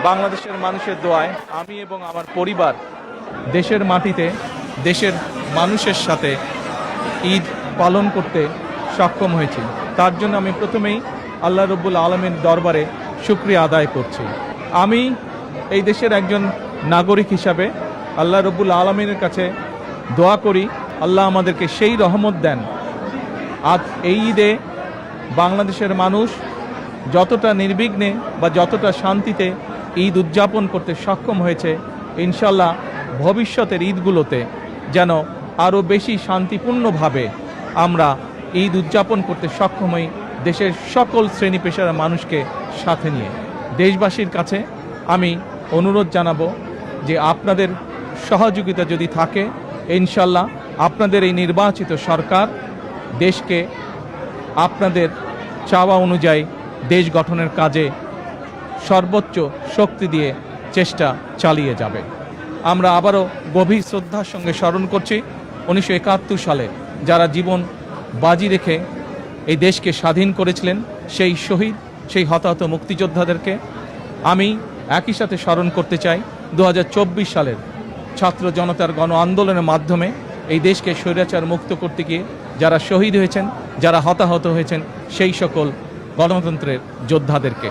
বাংলাদেশের মানুষের দোয়ায় আমি এবং আমার পরিবার দেশের মাটিতে দেশের মানুষের সাথে ঈদ পালন করতে সক্ষম হয়েছি। তার জন্য আমি প্রথমেই আল্লাহ রব্বুল আলমের দরবারে শুকরিয়া আদায় করছি। আমি এই দেশের একজন নাগরিক হিসাবে আল্লাহ রব্বুল আলমিনের কাছে দোয়া করি আল্লাহ আমাদেরকে সেই রহমত দেন আজ এই ঈদে বাংলাদেশের মানুষ যতটা নির্বিঘ্নে বা যতটা শান্তিতে ঈদ উদযাপন করতে সক্ষম হয়েছে, ইনশাল্লাহ ভবিষ্যতের ঈদগুলোতে যেন আরও বেশি শান্তিপূর্ণভাবে আমরা ঈদ উদযাপন করতে সক্ষম হই, দেশের সকল শ্রেণী পেশার মানুষকে সাথে নিয়ে। দেশবাসীর কাছে আমি অনুরোধ জানাবো যে আপনাদের সহযোগিতা যদি থাকে, ইনশাল্লাহ আপনাদের এই নির্বাচিত সরকার দেশকে আপনাদের চাওয়া অনুযায়ী দেশ গঠনের কাজে সর্বোচ্চ শক্তি দিয়ে চেষ্টা চালিয়ে যাবে। আমরা আবারও গভীর শ্রদ্ধার সঙ্গে স্মরণ করছি 1971 সালে যারা জীবন বাজি রেখে এই দেশকে স্বাধীন করেছিলেন, সেই শহীদ, সেই হতাহত মুক্তিযোদ্ধাদেরকে। আমি একই সাথে স্মরণ করতে চাই 2024 সালের ছাত্র জনতার গণ আন্দোলনের মাধ্যমে এই দেশকে স্বৈরাচার মুক্ত করতে গিয়ে যারা শহীদ হয়েছেন, যারা হতাহত হয়েছেন, সেই সকল গণতন্ত্রের যোদ্ধাদেরকে।